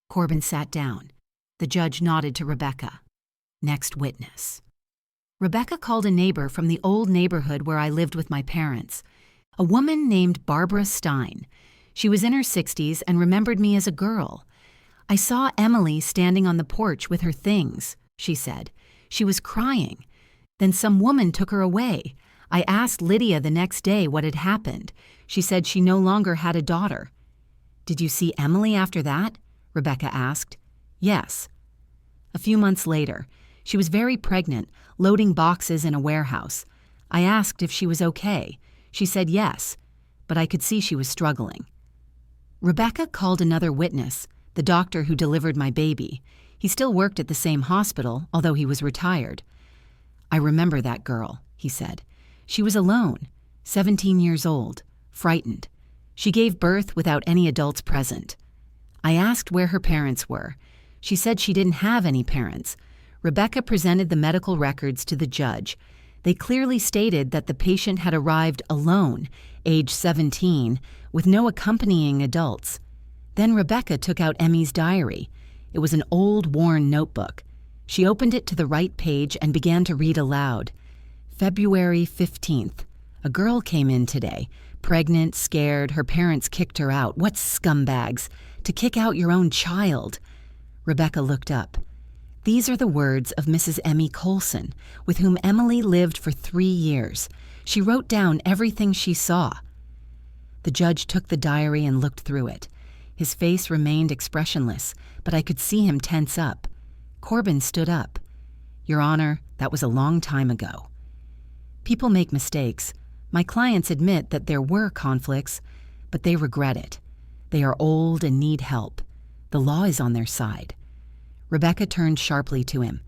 Corbin sat down. The judge nodded to Rebecca. Next witness. Rebecca called a neighbor from the old neighborhood where I lived with my parents, a woman named Barbara Stein. She was in her 60s and remembered me as a girl. I saw Emily standing on the porch with her things, she said. She was crying. Then some woman took her away. I asked Lydia the next day what had happened. She said she no longer had a daughter. Did you see Emily after that? Rebecca asked. Yes. A few months later, she was very pregnant, loading boxes in a warehouse. I asked if she was okay. She said yes, but I could see she was struggling. Rebecca called another witness, the doctor who delivered my baby. He still worked at the same hospital, although he was retired. I remember that girl, he said. She was alone, 17 years old, frightened. She gave birth without any adults present. I asked where her parents were. She said she didn't have any parents. Rebecca presented the medical records to the judge. They clearly stated that the patient had arrived alone, age 17, with no accompanying adults. Then Rebecca took out Emmy's diary. It was an old, worn notebook. She opened it to the right page and began to read aloud. February 15th. A girl came in today. Pregnant, scared, her parents kicked her out. What scumbags! To kick out your own child! Rebecca looked up. These are the words of Mrs. Emmy Coulson, with whom Emily lived for 3 years. She wrote down everything she saw. The judge took the diary and looked through it. His face remained expressionless, but I could see him tense up. Corbin stood up. "Your Honor, that was a long time ago." People make mistakes. My clients admit that there were conflicts, but they regret it. They are old and need help. The law is on their side. Rebecca turned sharply to him.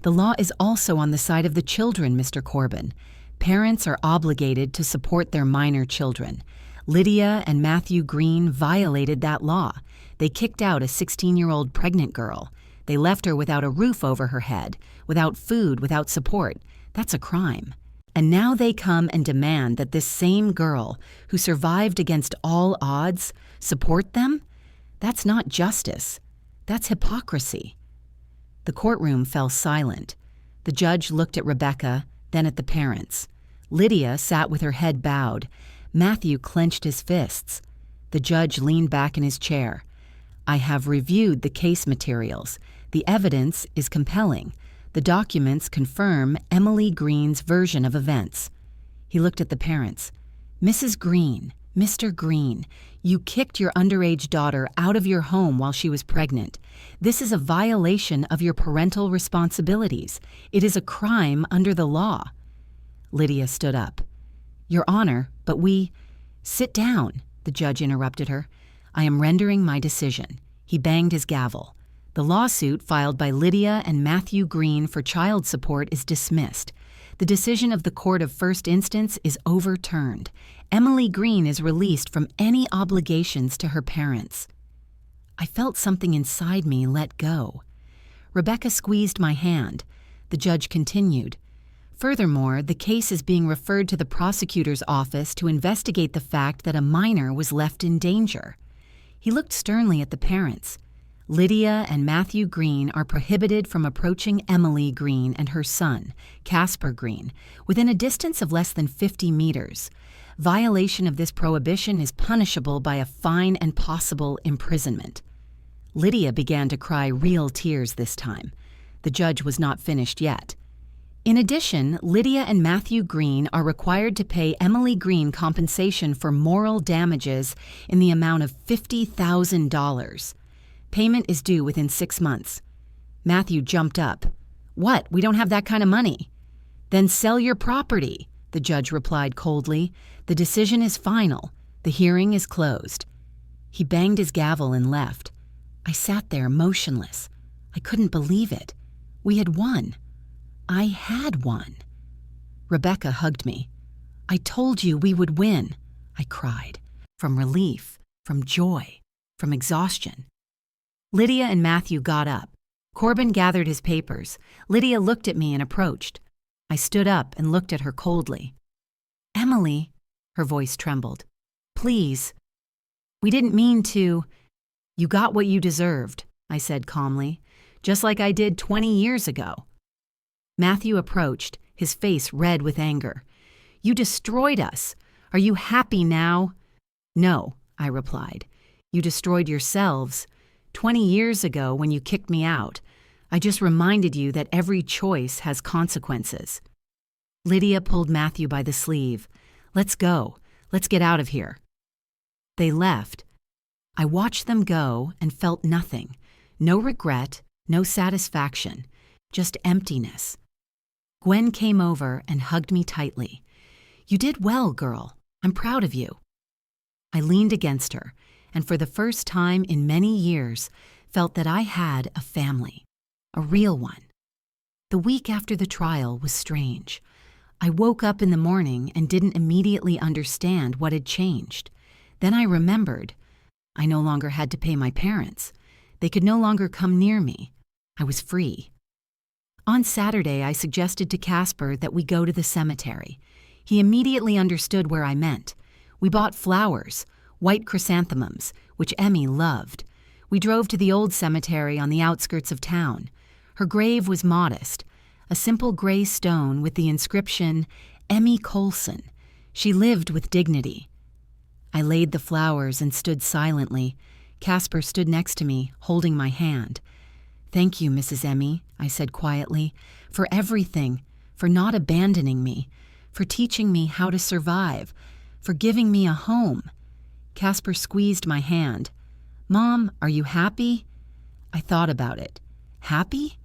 "The law is also on the side of the children, Mr. Corbin. Parents are obligated to support their minor children. Lydia and Matthew Green violated that law. They kicked out a 16-year-old pregnant girl. They left her without a roof over her head, without food, without support. That's a crime. And now they come and demand that this same girl, who survived against all odds, support them? That's not justice. That's hypocrisy." The courtroom fell silent. The judge looked at Rebecca, then at the parents. Lydia sat with her head bowed. Matthew clenched his fists. The judge leaned back in his chair. "I have reviewed the case materials. The evidence is compelling. The documents confirm Emily Green's version of events." He looked at the parents. "Mrs. Green, Mr. Green, you kicked your underage daughter out of your home while she was pregnant. This is a violation of your parental responsibilities. It is a crime under the law." Lydia stood up. "Your Honor, but we—" "Sit down," the judge interrupted her. "I am rendering my decision." He banged his gavel. "The lawsuit filed by Lydia and Matthew Green for child support is dismissed. The decision of the court of first instance is overturned. Emily Green is released from any obligations to her parents." I felt something inside me let go. Rebecca squeezed my hand. The judge continued. "Furthermore, the case is being referred to the prosecutor's office to investigate the fact that a minor was left in danger." He looked sternly at the parents. "Lydia and Matthew Green are prohibited from approaching Emily Green and her son, Casper Green, within a distance of less than 50 meters. Violation of this prohibition is punishable by a fine and possible imprisonment." Lydia began to cry real tears this time. The judge was not finished yet. "In addition, Lydia and Matthew Green are required to pay Emily Green compensation for moral damages in the amount of $50,000. Payment is due within 6 months. Matthew jumped up. "What? We don't have that kind of money." "Then sell your property," the judge replied coldly. "The decision is final. The hearing is closed." He banged his gavel and left. I sat there motionless. I couldn't believe it. We had won. I had won. Rebecca hugged me. "I told you we would win," I cried, from relief, from joy, from exhaustion. Lydia and Matthew got up. Corbin gathered his papers. Lydia looked at me and approached. I stood up and looked at her coldly. "Emily," her voice trembled, "please. We didn't mean to—" "You got what you deserved," I said calmly, "just like I did 20 years ago." Matthew approached, his face red with anger. "You destroyed us. Are you happy now?" "No," I replied. "You destroyed yourselves. 20 years ago, when you kicked me out, I just reminded you that every choice has consequences." Lydia pulled Matthew by the sleeve. "Let's go. Let's get out of here." They left. I watched them go and felt nothing. No regret, no satisfaction, just emptiness. Gwen came over and hugged me tightly. "You did well, girl. I'm proud of you." I leaned against her, and for the first time in many years, felt that I had a family, a real one. The week after the trial was strange. I woke up in the morning and didn't immediately understand what had changed. Then I remembered. I no longer had to pay my parents. They could no longer come near me. I was free. On Saturday, I suggested to Casper that we go to the cemetery. He immediately understood where I meant. We bought flowers, white chrysanthemums, which Emmy loved. We drove to the old cemetery on the outskirts of town. Her grave was modest, a simple gray stone with the inscription, "Emmy Coulson." She lived with dignity. I laid the flowers and stood silently. Casper stood next to me, holding my hand. "Thank you, Mrs. Emmy," I said quietly, "for everything, for not abandoning me, for teaching me how to survive, for giving me a home." Casper squeezed my hand. "Mom, are you happy?" I thought about it. Happy?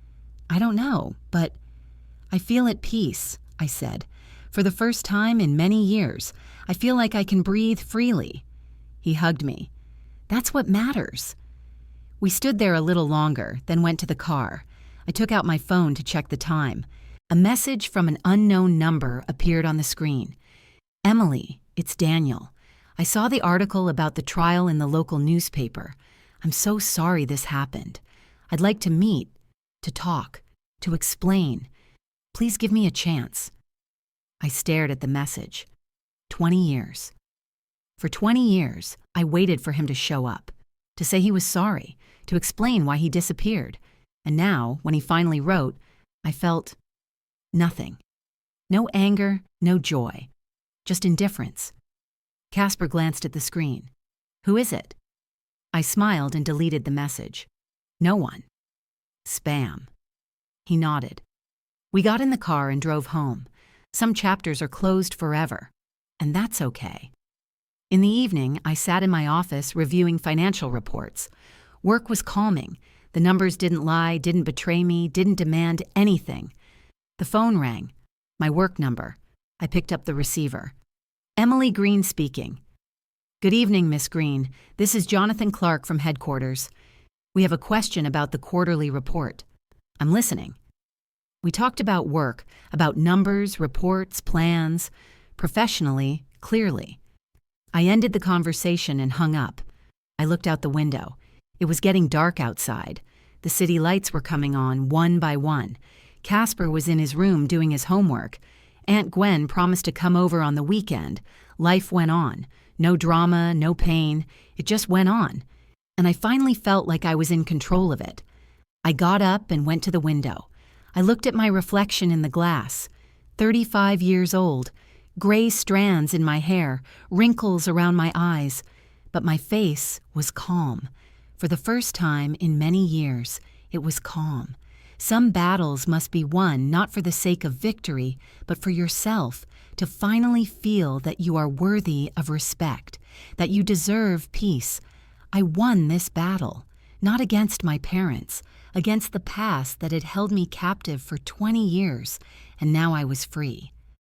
I don't know, but "I feel at peace," I said. "For the first time in many years, I feel like I can breathe freely." He hugged me. "That's what matters." We stood there a little longer, then went to the car. I took out my phone to check the time. A message from an unknown number appeared on the screen. "Emily, it's Daniel. I saw the article about the trial in the local newspaper. I'm so sorry this happened. I'd like to meet, to talk, to explain. Please give me a chance." I stared at the message. 20 years. For 20 years, I waited for him to show up, to say he was sorry, to explain why he disappeared. And now, when he finally wrote, I felt nothing. No anger, no joy, just indifference. Casper glanced at the screen. "Who is it?" I smiled and deleted the message. "No one." Spam. He nodded. We got in the car and drove home. Some chapters are closed forever, and that's okay. In the evening, I sat in my office reviewing financial reports. Work was calming. The numbers didn't lie, didn't betray me, didn't demand anything. The phone rang. My work number. I picked up the receiver. "Emily Green speaking." "Good evening, Miss Green. This is Jonathan Clark from headquarters. We have a question about the quarterly report." "I'm listening." We talked about work, about numbers, reports, plans, professionally, clearly. I ended the conversation and hung up. I looked out the window. It was getting dark outside. The city lights were coming on, one by one. Casper was in his room doing his homework. Aunt Gwen promised to come over on the weekend. Life went on. No drama, no pain. It just went on. And I finally felt like I was in control of it. I got up and went to the window. I looked at my reflection in the glass. 35 years old. Gray strands in my hair, wrinkles around my eyes. But my face was calm. For the first time in many years, it was calm. Some battles must be won not for the sake of victory, but for yourself, to finally feel that you are worthy of respect, that you deserve peace. I won this battle, not against my parents, against the past that had held me captive for 20 years, and now I was free.